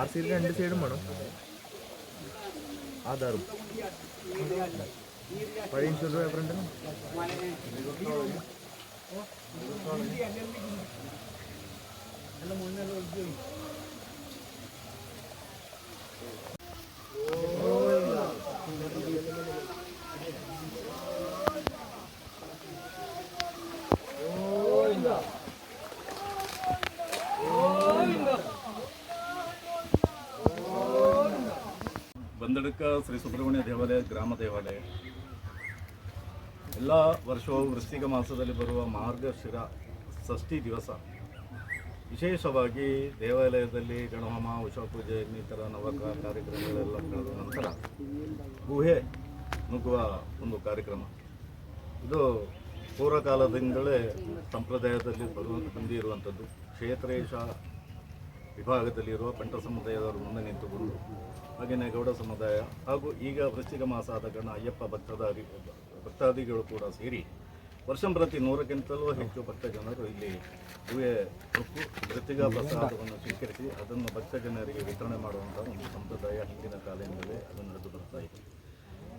RC 2 സൈഡും വേണം. ആധാറും പഴയ ഇൻഷുറൻസ് പേപ്പർ ഉണ്ടല്ലോ. ಬಂದಡ್ಕ ಶ್ರೀ ಸುಬ್ರಹ್ಮಣ್ಯ ದೇವಾಲಯ ಗ್ರಾಮ ದೇವಾಲಯ ಎಲ್ಲ ವರ್ಷವೂ ವೃಶ್ಚಿಕ ಮಾಸದಲ್ಲಿ ಬರುವ ಮಾರ್ಗಶಿರ ಷಷ್ಠಿ ದಿವಸ ವಿಶೇಷವಾಗಿ ದೇವಾಲಯದಲ್ಲಿ ಗಣಹೋಮ, ಉಷಾಪೂಜೆ ಇನ್ನಿತರ ನವಕ ಕಾರ್ಯಕ್ರಮಗಳೆಲ್ಲ ಕಳೆದ ನಂತರ ಗುಹೆ ನುಗ್ಗುವ ಒಂದು ಕಾರ್ಯಕ್ರಮ. ಇದು ಪೂರ್ವಕಾಲದಿಂದಲೇ ಸಂಪ್ರದಾಯದಲ್ಲಿ ಬಂದಿರುವಂಥದ್ದು. ಕ್ಷೇತ್ರೇಶ ವಿಭಾಗದಲ್ಲಿರುವ ಪಂಟ ಸಮುದಾಯದವರು ಮುಂದೆ ನಿಂತುಕೊಂಡು, ಹಾಗೆಯೇ ಗೌಡ ಸಮುದಾಯ ಹಾಗೂ ಈಗ ವೃಶ್ಚಿಕ ಮಾಸ ಆದ ಕಾರಣ ಅಯ್ಯಪ್ಪ ಭಕ್ತಾದಿಗಳು ಕೂಡ ಸೇರಿ ವರ್ಷಂಪ್ರತಿ 100ಕ್ಕಿಂತಲೂ ಹೆಚ್ಚು ಭಕ್ತ ಜನರು ಇಲ್ಲಿ ಗುಹೆ ನುಗ್ಗು ಮೃತ್ತಿಕಾ ಪ್ರಸಾದವನ್ನು ಸ್ವೀಕರಿಸಿ ಅದನ್ನು ಭಕ್ತ ಜನರಿಗೆ ವಿತರಣೆ ಮಾಡುವಂಥ ಒಂದು ಸಂಪ್ರದಾಯ ಹಿಂದಿನ ಕಾಲದಿಂದಲೇ ಅದು ನಡೆದು ಬರ್ತಾ ಇದೆ.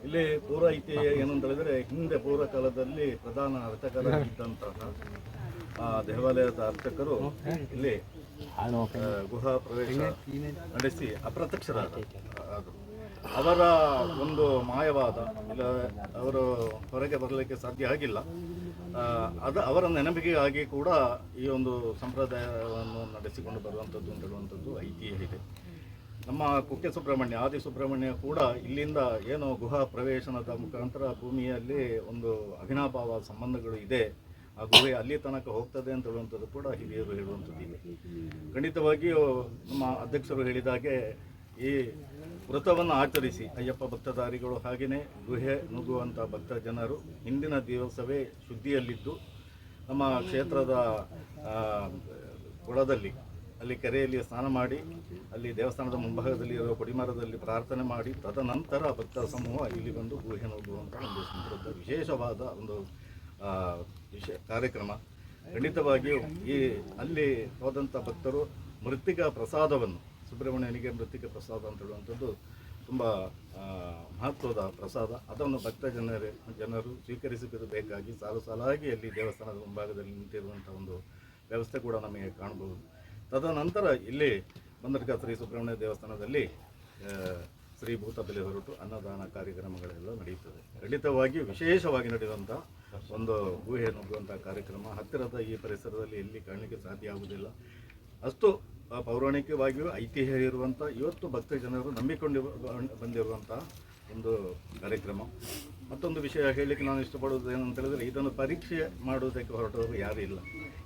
ಇಲ್ಲಿ ಪೂರ್ವ ಐತಿಹ್ಯ ಏನಂತ ಹೇಳಿದರೆ, ಹಿಂದೆ ಪೂರ್ವ ಕಾಲದಲ್ಲಿ ಪ್ರಧಾನ ಅರ್ಚಕರಾಗಿದ್ದಂತಹ ದೇವಾಲಯದ ಅರ್ಚಕರು ಇಲ್ಲಿ ಗುಹಾ ಪ್ರವೇಶ ನಡೆಸಿ ಅಪ್ರತ್ಯಕ್ಷರಾದ ಅವರ ಒಂದು ಮಾಯವಾದ ಇಲ್ಲ ಅವರು ಹೊರಗೆ ಬರಲಿಕ್ಕೆ ಸಾಧ್ಯ ಆಗಿಲ್ಲ. ಅವರ ನೆನಪಿಗೆಯಾಗಿ ಕೂಡ ಈ ಒಂದು ಸಂಪ್ರದಾಯವನ್ನು ನಡೆಸಿಕೊಂಡು ಬರುವಂಥದ್ದು ಅಂತ ಹೇಳುವಂಥದ್ದು ಐತಿಹ್ಯ ಇದೆ. ನಮ್ಮ ಕುಕ್ಕೆ ಸುಬ್ರಹ್ಮಣ್ಯ, ಆದಿ ಸುಬ್ರಹ್ಮಣ್ಯ ಕೂಡ ಇಲ್ಲಿಂದ ಏನು ಗುಹಾ ಪ್ರವೇಶನದ ಮುಖಾಂತರ ಭೂಮಿಯಲ್ಲಿ ಒಂದು ಅವಿನಾಭಾವ ಸಂಬಂಧಗಳು ಇದೆ, ಆ ಗುಹೆ ಅಲ್ಲಿ ತನಕ ಹೋಗ್ತದೆ ಅಂತ ಹೇಳುವಂಥದ್ದು ಕೂಡ ಹಿರಿಯರು ಹೇಳುವಂಥದ್ದು ಇದೆ. ಖಂಡಿತವಾಗಿಯೂ ನಮ್ಮ ಅಧ್ಯಕ್ಷರು ಹೇಳಿದಾಗೆ ಈ ವ್ರತವನ್ನು ಆಚರಿಸಿ ಅಯ್ಯಪ್ಪ ಭಕ್ತಧಾರಿಗಳು ಹಾಗೆಯೇ ಗುಹೆ ನುಗ್ಗುವಂಥ ಭಕ್ತ ಜನರು ಹಿಂದಿನ ದಿವಸವೇ ಶುದ್ಧಿಯಲ್ಲಿದ್ದು ನಮ್ಮ ಕ್ಷೇತ್ರದ ಕೊಳದಲ್ಲಿ ಅಲ್ಲಿ ಕೆರೆಯಲ್ಲಿ ಸ್ನಾನ ಮಾಡಿ ಅಲ್ಲಿ ದೇವಸ್ಥಾನದ ಮುಂಭಾಗದಲ್ಲಿ ಇರುವ ಕೊಡಿಮರದಲ್ಲಿ ಪ್ರಾರ್ಥನೆ ಮಾಡಿ ತದನಂತರ ಭಕ್ತ ಸಮೂಹ ಇಲ್ಲಿ ಬಂದು ಗುಹೆ ನುಗ್ಗುವಂಥ ಒಂದು ಸಂಪ್ರದಾಯ ವಿಶೇಷವಾದ ಒಂದು ಕಾರ್ಯಕ್ರಮ. ಖಂಡಿತವಾಗಿಯೂ ಈ ಅಲ್ಲಿ ಹೋದಂಥ ಭಕ್ತರು ಮೃತ್ತಿಕಾ ಪ್ರಸಾದವನ್ನು, ಸುಬ್ರಹ್ಮಣ್ಯನಿಗೆ ಮೃತ್ತಿಕಾ ಪ್ರಸಾದ ಅಂತ ಹೇಳುವಂಥದ್ದು ತುಂಬ ಮಹತ್ವದ ಪ್ರಸಾದ, ಅದನ್ನು ಭಕ್ತ ಜನರು ಸ್ವೀಕರಿಸಬೇಕಾಗಿ ಸಾಲು ಸಾಲಾಗಿ ಅಲ್ಲಿ ದೇವಸ್ಥಾನದ ಮುಂಭಾಗದಲ್ಲಿ ನಿಂತಿರುವಂಥ ಒಂದು ವ್ಯವಸ್ಥೆ ಕೂಡ ನಮಗೆ ಕಾಣಬಹುದು. ತದನಂತರ ಇಲ್ಲಿ ಬಂದಡ್ಕ ಶ್ರೀ ಸುಬ್ರಹ್ಮಣ್ಯ ದೇವಸ್ಥಾನದಲ್ಲಿ ಶ್ರೀ ಭೂತ ಬಲಿ ಹೊರಟು ಅನ್ನದಾನ ಕಾರ್ಯಕ್ರಮಗಳೆಲ್ಲ ನಡೆಯುತ್ತದೆ. ಖಂಡಿತವಾಗಿ ವಿಶೇಷವಾಗಿ ನಡೆಯುವಂಥ ಒಂದು ಗುಹೆ ನುಗ್ಗುವಂಥ ಕಾರ್ಯಕ್ರಮ ಹತ್ತಿರದ ಈ ಪರಿಸರದಲ್ಲಿ ಎಲ್ಲಿ ಕಾಣಲಿಕ್ಕೆ ಸಾಧ್ಯ ಆಗುವುದಿಲ್ಲ. ಅಷ್ಟು ಪೌರಾಣಿಕವಾಗಿಯೂ ಐತಿಹ್ಯ ಇರುವಂಥ, ಇವತ್ತು ಭಕ್ತ ಜನರು ನಂಬಿಕೊಂಡು ಬಂದಿರುವಂಥ ಒಂದು ಕಾರ್ಯಕ್ರಮ. ಮತ್ತೊಂದು ವಿಷಯ ಹೇಳಲಿಕ್ಕೆ ನಾನು ಇಷ್ಟಪಡೋದು ಏನಂತ ಹೇಳಿದರೆ, ಇದನ್ನು ಪರೀಕ್ಷೆ ಮಾಡುವುದಕ್ಕೆ ಹೊರಟವರು ಯಾರೂ ಇಲ್ಲ.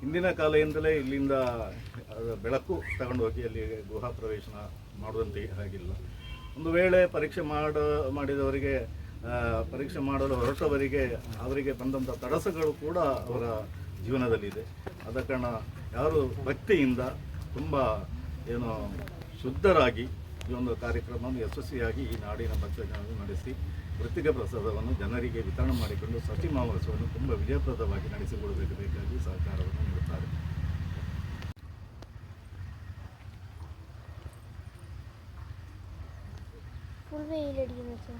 ಹಿಂದಿನ ಕಾಲದಿಂದಲೇ ಇಲ್ಲಿಂದ ಬೆಳಕು ತಗೊಂಡು ಹೋಗಿ ಅಲ್ಲಿ ಗುಹಾ ಪ್ರವೇಶನ ಮಾಡುವಂತೆ ಹಾಗಿಲ್ಲ. ಒಂದು ವೇಳೆ ಮಾಡಿದವರಿಗೆ ಪರೀಕ್ಷೆ ಮಾಡಲು ಹೊರಟವರಿಗೆ ಅವರಿಗೆ ಬಂದಂಥ ತಡಸಗಳು ಕೂಡ ಅವರ ಜೀವನದಲ್ಲಿದೆ. ಆದ ಕಾರಣ ಯಾರು ಭಕ್ತಿಯಿಂದ ತುಂಬ ಶುದ್ಧರಾಗಿ ಈ ಒಂದು ಕಾರ್ಯಕ್ರಮವನ್ನು ಯಶಸ್ವಿಯಾಗಿ ಈ ನಾಡಿನ ಭಕ್ತ ಜನರು ನಡೆಸಿ ಮೃತ್ತಿಕಾ ಪ್ರಸಾದವನ್ನು ಜನರಿಗೆ ವಿತರಣೆ ಮಾಡಿಕೊಂಡು ಷಷ್ಠಿ ಮಹೋತ್ಸವವನ್ನು ತುಂಬ ವಿಜಯಪ್ರದವಾಗಿ ನಡೆಸಿಕೊಡಬೇಕಾಗಿ ಸಹಕಾರವನ್ನು ನೀಡುತ್ತಾರೆ. ഫുൾ വെയിലടിക്കുന്നു വെച്ചാൽ